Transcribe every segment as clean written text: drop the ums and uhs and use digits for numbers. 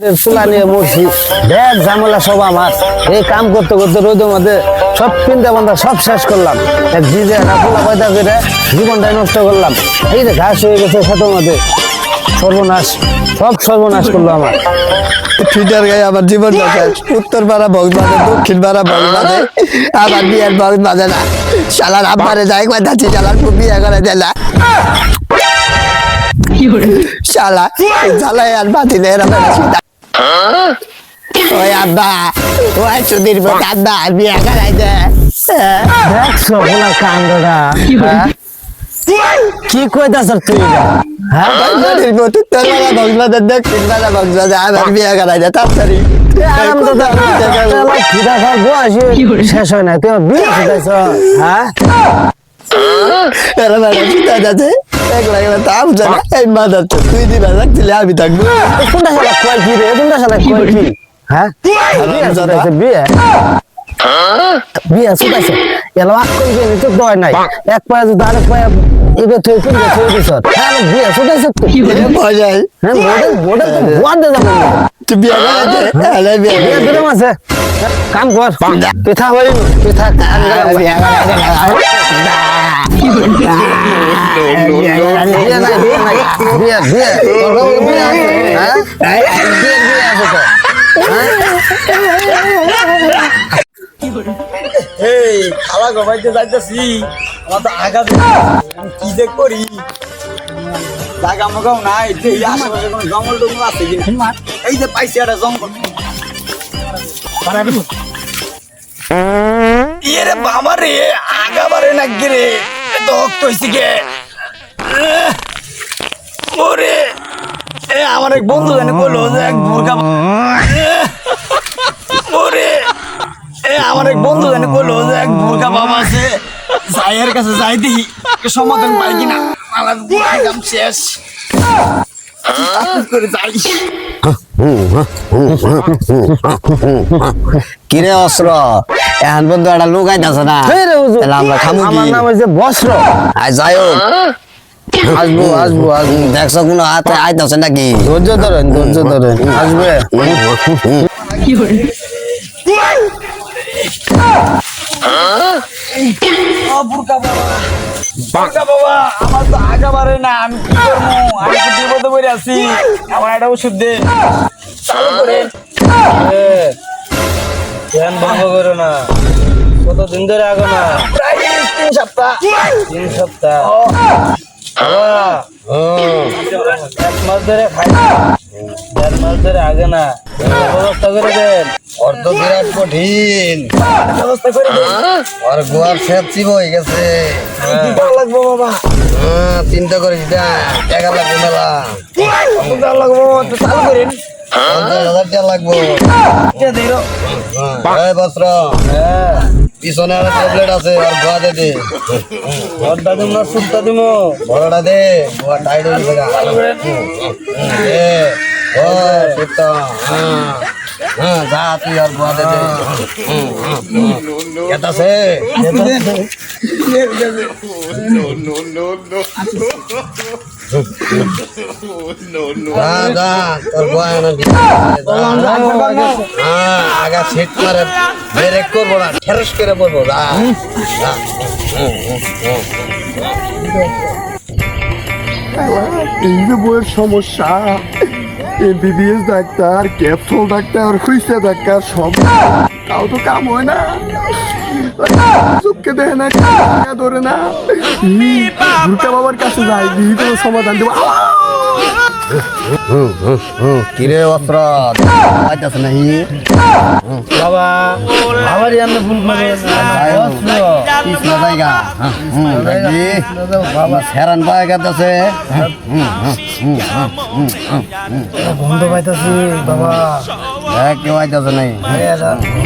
চুলা নিয়ে মরছি দেখ ঝামেলা সব আমার এই কাম করতে করতে রোদের মধ্যে সব চিন্তা ভাবনা সব শেষ করলাম এক জিজে একটা পোলা পয়দা করে জীবনটাই নষ্ট করলাম এই যে ঘাস হয়ে গেছে ক্ষেতের মধ্যে সর্বনাশ সব সর্বনাশ করলো আমার ফিটার গায়ে আমার জীবন উত্তর পাড়া বক্স বাজে দক্ষিণ পাড়া বক্স বাজে আমার বিয়ের বক্স বাজে না শালার আব্বারে যাই যাচ্ছি শালার বিয়ে করে দেয় না শালা জ্বালায় আর বাতি নেই ওই আব্বা ওই সুধীর আব্বা বিয়ে করাই দে দেখছো পোলা কাণ্ডটা কি কইতাছ তুই হ্যাঁ দক্ষিণ পাড়া বক্স বাজে আমার বিয়ে করাই দে তাড়াতাড়ি শেষ হয় না তুই বিয়ে শুধাইছ হ্যাঁ আমি থাকবো কোনটা শালা কয় কি রে কোনটা শালা কয় কি হ্যাঁ বিয়ে বিয়ে শুধাইছে এলো আক করে গেলি তো দয় নাই এক পায়ে যদি আরেক পায়ে এবার তুই কোন তুই দিছ হ্যাঁ বিয়ে শুধাইছ তো যায় হ্যাঁ মোড়ে মোড়ে তো গোয়ান দে যাবো তুই বিয়ে করে বিয়ে বিয়ে দিলাম আছে কাম কর পিঠা হই পিঠা কাম বিয়ে খালা গবাইতে যাইতেছি আমার তো আগা কি যে করি জায়গা মগাও নাই এই আশেপাশে কোনো জঙ্গল টঙ্গল আছে কিনা এই যে পাইছি একটা জঙ্গল ইয়ে রে বাবা রে আগা বারে নাকি রে রক্ত হয়েছে গে ওরে এ আমার এক বন্ধু জানে বললো যে এক মুরগা ওরে এ আমার এক বন্ধু জানে বললো যে এক মুরগা বাবা আছে যাইয়ের কাছে যাই দেখি সমাধান পাই কিনা আমার কাম শেষ করে যাই কিরে অস্ত্র এখন বন্ধু একটা লোক আইতাছে না আমরা খামু আমার নাম হইছে বস্ত্র যাই হোক আসবো আসবো দেখছো কোনো হাতে আইতাছে নাকি ধৈর্য ধরেন আসবে বাবা আমার তো আগা বাড়ে না আমি কি করবো আমি তো বিপদে পড়ে আছি আমার একটা ওষুধ দে চালু করে ধ্যান ভঙ্গ করো না কতদিন ধরে আগো না প্রায় 3 সপ্তাহ 3 সপ্তাহ এক মাস ধরে খাই 1.5 মাস ধরে আগে না ব্যবস্থা করে দেন অর্ধ বিরাট কঠিন ব্যবস্থা করে দে আর গোয়ার সেপসি হয়ে গেছে কি করা লাগবো বাবা চিন্তা করিস না টাকা লাগবে মেলা কত টাকা লাগবো একটু চালু করেন 50,000 টাকা লাগবো এটা দিও এই বস্ত্র পিছনে আর ট্যাবলেট আছে আর গোয়া দে দে বড়টা দিম না সুটটা দিব বড়টা দে গোয়া টাইট হয়ে যাবে দে ও সুটটা হ্যাঁ যা তুই আর গোয়া দে দে কেতাছে যা তোর গোয়া এনে দি আগা সিট মারে ব্রেক করবো না ঠেরস করে পড়বো যা এই যে বইয়ের সমস্যা এমবিবিএস ডাক্তার ক্যাপসুল ডাক্তার খুঁজতে ডাক্তার সব তাও তো কাম হয় না চোখকে দেখে না ধরে না দুর্গা বাবার কাছে যাই দিই তো সমাধান দেবো কিরে অস্ত্র আইতাছে নাহি বাবা আমারই আমি ভুল করে পিছলা জায়গা দেখবি বাবা সেরান পায় গেছে বন্ধ পাইতাছি বাবা দেখ কেউ আইতাছে নাই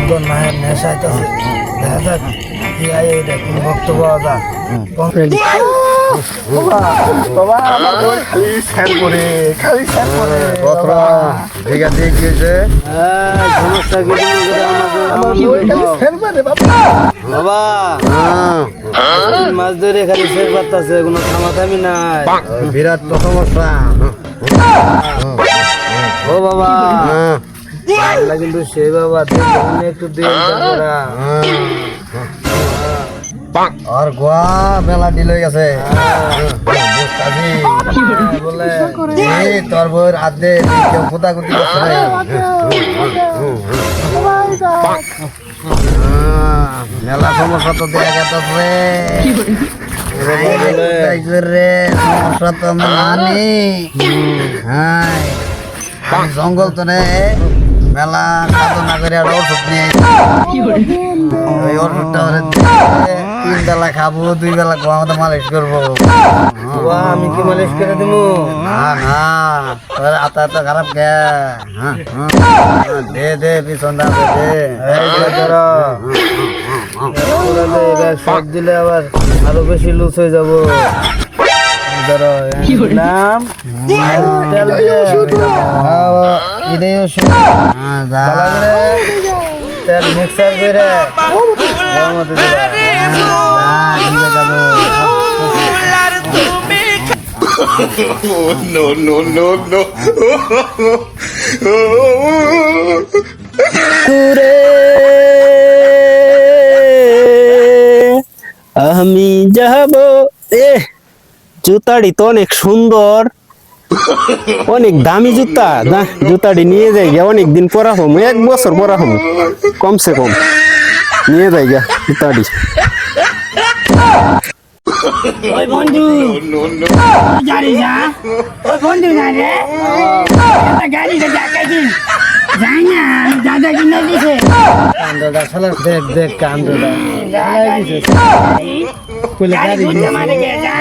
বন্ধ না নেশা আইতাছে দেখা যাক কি আয় এটা কোন ভক্ত পাওয়া যায় বাবা আমার বই খালি স্যার করে ঠিক আছে কি হয়েছে সমস্যা কি আমার বই খালি স্যার করে বাবা মাছ ধরে খালি শেষ পারতাছে কোনো থামাথামি নাই বিরাট তো সমস্যা ও বাবা আল্লাহ কিন্তু সেই বাবা দেখুন একটু দিন আর গোয়া মেলা ডিল হয়ে গেছে বলে তোর বউর হাত দে কেউ কোথাকুতি করছে রে। মেলা সমস্যা তো দেখা গেছে রে সমস্যা তো আমি মানি হ্যাঁ আমি জঙ্গল তো রে মেলা সাধনা করে আর ওষুধ নিয়ে ওই ওষুধটা ওরে দিয়ে 3 বেলা খাবো 2 বেলা আমাদের মালিশ করবো বাবা আমি কি মালিশ করে দেবো না না তোর আতা তো খারাপ গে দে দে পিছন দে এই যে ধরো এবার সব দিলে আবার আরো বেশি লুজ হয়ে যাবো ধরো নাম তেল দিয়ে এটাই ওষুধ ভালো করে তেল মিক্সার করে এর মধ্যে দিবা। আমি যাব জুতাটি তো অনেক সুন্দর অনেক দামি জুতা না জুতাটি নিয়ে যাই গিয়া অনেক দিন পরা হম 1 বছর পরা হম কমসে কম নিয়ে যাই গিয়া জুতাটি ওই বন্ধু গাড়ি যা ওই বন্ধু না রে একটা গাড়িতে ডাকাইছি যাই না দাদা কিনে দিছে কান্দটা শালা দেখ দেখ কান্দটা গাড়ি ঘুরতে মারে গিয়ে যা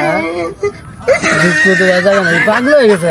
পাগল হয়ে গেছে